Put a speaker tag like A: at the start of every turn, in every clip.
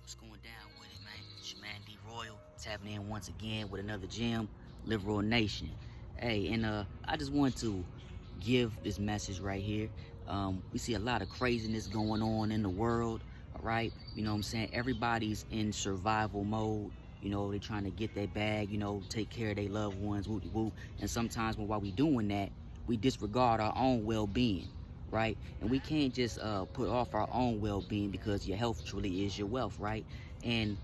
A: What's going down with it, man? It's your man D Royal tapping in once again with another gem, Liberal Nation. Hey, and I just want to give this message right here. We see a lot of craziness going on in the world, all right? You know what I'm saying? Everybody's in survival mode. You know, they're trying to get their bag, you know, take care of their loved ones, whoop whoop. And sometimes while we doing that, we disregard our own well-being, right? And we can't just put off our own well-being because your health truly is your wealth, right? And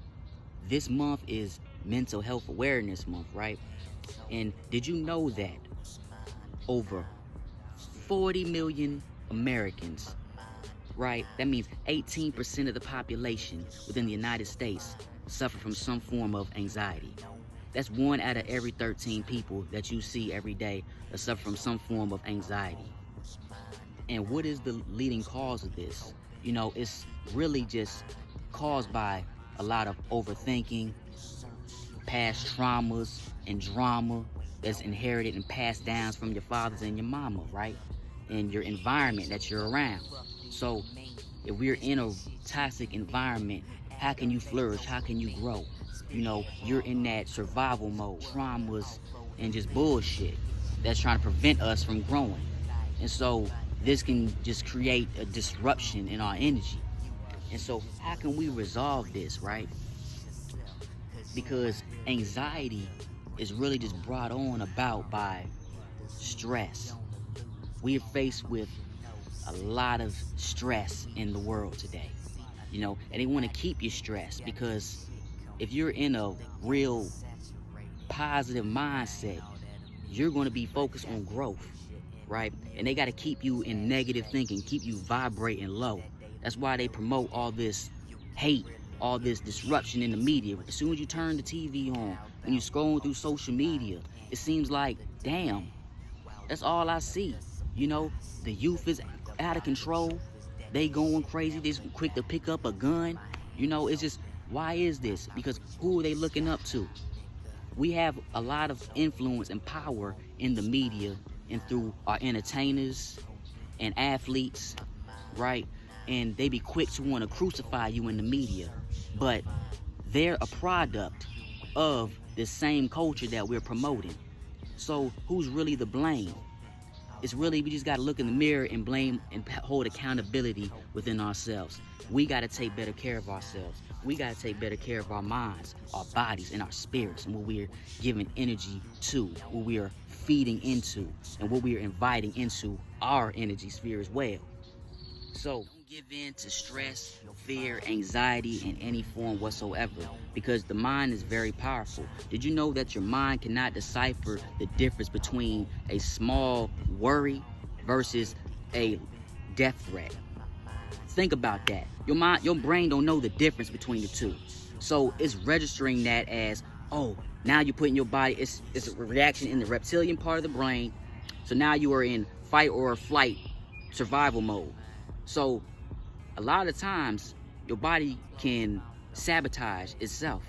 A: this month is Mental Health Awareness Month, right? And did you know that over 40 million Americans, right? That means 18% of the population within the United States suffer from some form of anxiety. That's 1 out of every 13 people that you see every day that suffer from some form of anxiety. And what is the leading cause of this? You know, it's really just caused by a lot of overthinking, past traumas and drama that's inherited and passed down from your fathers and your mama, right? And your environment that you're around. So if we're in a toxic environment, how can you flourish? How can you grow? You know, you're in that survival mode, traumas and just bullshit that's trying to prevent us from growing. And so this can just create a disruption in our energy. And so how can we resolve this, right? Because anxiety is really just brought on about by stress. We are faced with a lot of stress in the world today, you know, and they want to keep you stressed because if you're in a real positive mindset, you're going to be focused on growth, right? And they got to keep you in negative thinking, keep you vibrating low. That's why they promote all this hate, all this disruption in the media. As soon as you turn the TV on, when you're scrolling through social media, it seems like, damn, that's all I see. You know, the youth is out of control. They going crazy. They're quick to pick up a gun. You know, it's just, why is this? Because who are they looking up to? We have a lot of influence and power in the media and through our entertainers and athletes, right? And they be quick to want to crucify you in the media. But they're a product of the same culture that we're promoting. So who's really to blame? It's really, we just got to look in the mirror and blame and hold accountability within ourselves. We got to take better care of ourselves. We got to take better care of our minds, our bodies, and our spirits, and what we're giving energy to, what we are feeding into, and what we are inviting into our energy sphere as well. So don't give in to stress, fear, anxiety in any form whatsoever, because the mind is very powerful. Did you know that your mind cannot decipher the difference between a small worry versus a death threat? Think about that. Your brain don't know the difference between the two. So it's registering that as, oh, now you're putting your body, it's a reaction in the reptilian part of the brain. So now you are in fight or flight survival mode. So a lot of times your body can sabotage itself,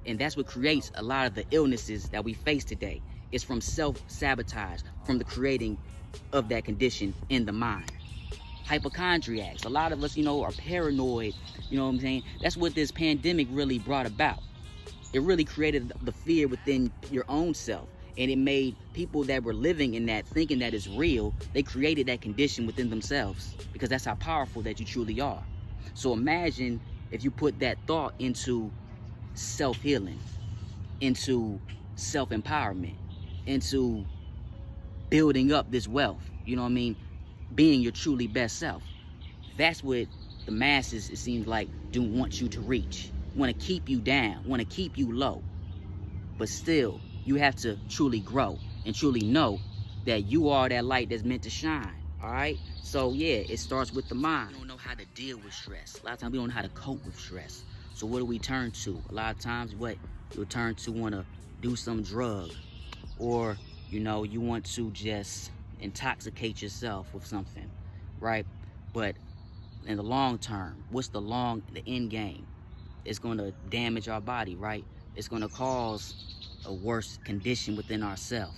A: and that's what creates a lot of the illnesses that we face today. It's from self-sabotage, from the creating of that condition in the mind. Hypochondriacs, a lot of us, you know, are paranoid. You know what I'm saying? That's what this pandemic really brought about. It really created the fear within your own self, and it made people that were living in that, thinking that it's real, they created that condition within themselves, because that's how powerful that you truly are. So imagine if you put that thought into self-healing, into self-empowerment, into building up this wealth, you know what I mean, being your truly best self. That's what the masses, it seems like, do want you to reach, want to keep you down, want to keep you low. But still, you have to truly grow and truly know that you are that light that's meant to shine, all right? So yeah, it starts with the mind. We don't know how to deal with stress. A lot of times we don't know how to cope with stress. So what do we turn to? A lot of times what? You'll turn to want to do some drug, or, you know, you want to just intoxicate yourself with something, right? But in the long term, what's the end game? It's going to damage our body, right? It's going to cause a worse condition within ourselves.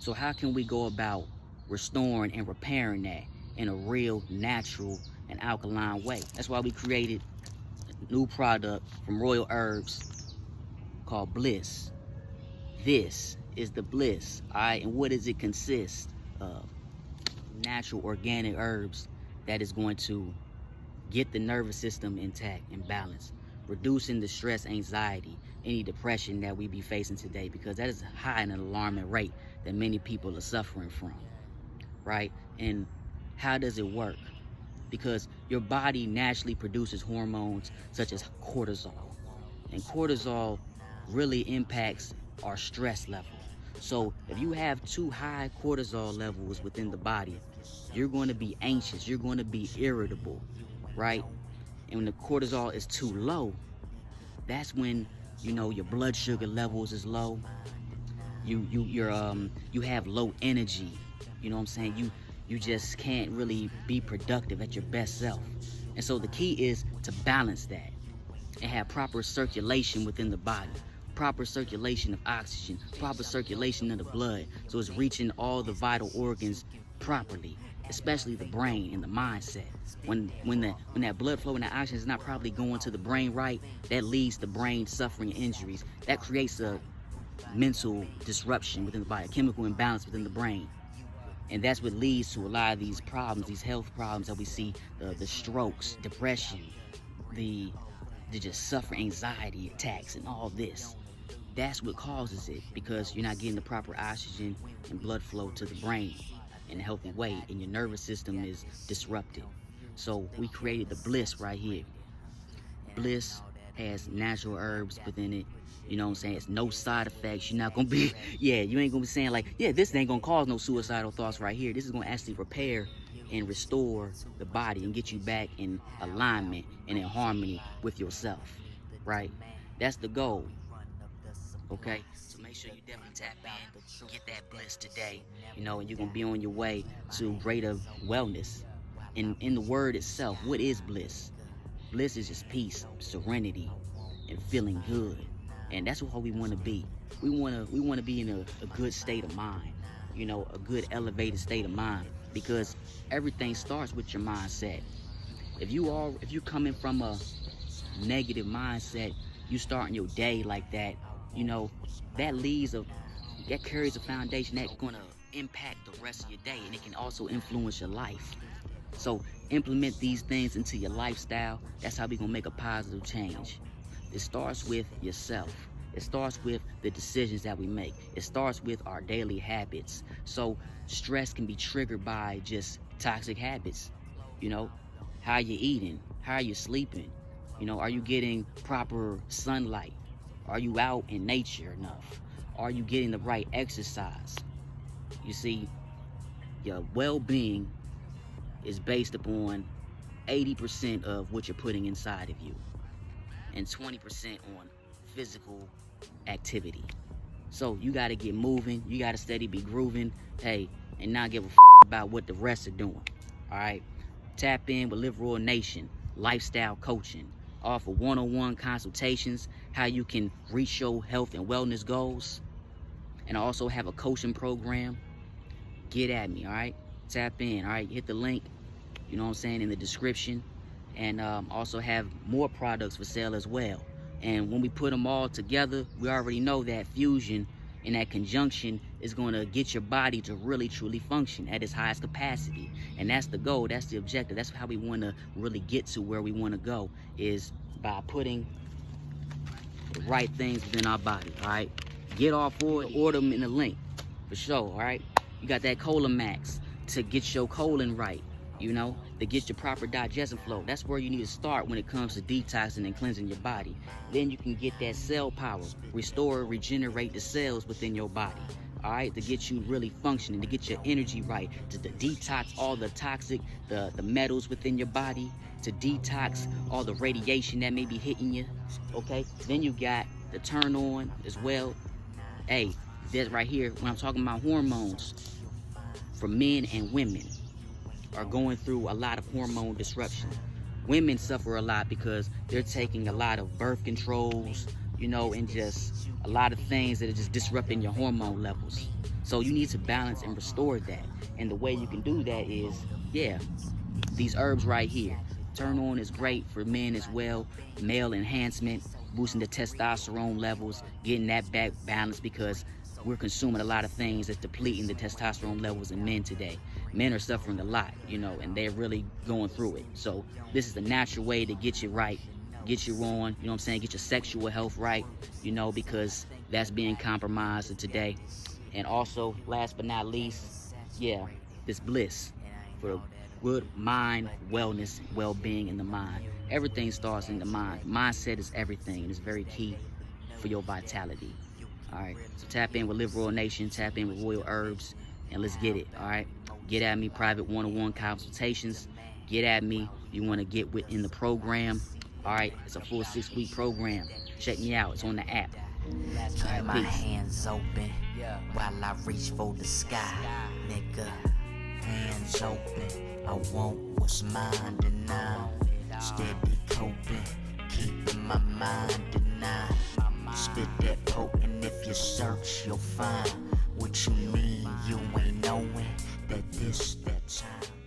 A: So how can we go about restoring and repairing that in a real, natural, and alkaline way? That's why we created new product from Royal Herbs called Bliss. This is the Bliss, all right? And what does it consist of? Natural organic herbs that is going to get the nervous system intact and balanced, reducing the stress, anxiety, any depression that we be facing today, because that is high in an alarming rate that many people are suffering from, right? And how does it work? Because your body naturally produces hormones such as cortisol, and cortisol really impacts our stress level. So if you have too high cortisol levels within the body, you're going to be anxious, you're going to be irritable, right? And when the cortisol is too low, that's when, you know, your blood sugar levels is low. You have low energy. You know what I'm saying? You just can't really be productive at your best self. And so the key is to balance that and have proper circulation within the body, proper circulation of oxygen, proper circulation of the blood, so it's reaching all the vital organs properly, especially the brain and the mindset. When that blood flow and that oxygen is not properly going to the brain right, that leads to brain suffering and injuries. That creates a mental disruption within the body, a chemical imbalance within the brain. And that's what leads to a lot of these problems, these health problems that we see, the strokes, depression, the just suffer anxiety attacks and all this. That's what causes it, because you're not getting the proper oxygen and blood flow to the brain in a healthy way, and your nervous system is disrupted. So we created the Bliss right here. Bliss has natural herbs within it. You know what I'm saying? It's no side effects. You're not gonna be, you ain't gonna be saying like, this ain't gonna cause no suicidal thoughts right here. This is gonna actually repair and restore the body and get you back in alignment and in harmony with yourself, right? That's the goal, okay? So make sure you definitely tap in, get that Bliss today, you know, and you're gonna be on your way to greater wellness. In the word itself, what is bliss? Bliss is just peace, serenity, and feeling good. And that's what we want to be. We want to be in a good state of mind, you know, a good elevated state of mind, because everything starts with your mindset. If you're coming from a negative mindset, you starting your day like that, you know, that carries a foundation that's gonna impact the rest of your day, and it can also influence your life. So implement these things into your lifestyle. That's how we're gonna make a positive change. It starts with yourself. It starts with the decisions that we make. It starts with our daily habits. So stress can be triggered by just toxic habits. You know, how you eating, how you sleeping, you know, are you getting proper sunlight? Are you out in nature enough? Are you getting the right exercise? You see, your well-being is based upon 80% of what you're putting inside of you, and 20% on physical activity. So you got to get moving, you got to steady be grooving, hey, and not give a about what the rest are doing. All right, tap in with Live Royal Nation lifestyle coaching. Offer one-on-one consultations, how you can reach your health and wellness goals. And I also have a coaching program. Get at me, all right? Tap in, all right? Hit the link, you know what I'm saying, in the description. And also have more products for sale as well. And when we put them all together, we already know that fusion and that conjunction is going to get your body to really truly function at its highest capacity. And that's the goal, that's the objective. That's how we want to really get to where we want to go, is by putting the right things within our body. All right, get all for it, order them in the link for sure. All right, you got that colon max to get your colon right, you know, to get your proper digestion flow. That's where you need to start when it comes to detoxing and cleansing your body. Then you can get that cell power, restore, regenerate the cells within your body, all right, to get you really functioning, to get your energy right, to detox all the toxic, the metals within your body, to detox all the radiation that may be hitting you, okay? Then you got the turn on as well. Hey, this right here, when I'm talking about hormones, for men and women are going through a lot of hormone disruption. Women suffer a lot because they're taking a lot of birth controls, you know, and just a lot of things that are just disrupting your hormone levels. So you need to balance and restore that. And the way you can do that is, these herbs right here. Turn on is great for men as well. Male enhancement, boosting the testosterone levels, getting that back balanced, because we're consuming a lot of things that's depleting the testosterone levels in men today. Men are suffering a lot, you know, and they're really going through it. So this is the natural way to get you right, get you on, you know what I'm saying, get your sexual health right, you know, because that's being compromised today. And also, last but not least, yeah, this Bliss for good mind, wellness, well-being in the mind. Everything starts in the mind. Mindset is everything, and it's very key for your vitality. All right, so tap in with Live Royal Nation, tap in with Royal Herbs, and let's get it. All right, get at me, private one-on-one consultations. Get at me. You want to get within the program. All right, it's a full 6-week program. Check me out. It's on the app.
B: Keep my hands open while I reach for the sky, nigga. Hands open, I want what's mine, and I'm steady coping, keeping my mind denied. Spit that potent, if you search, you'll find what you mean. You ain't knowing that this, that time.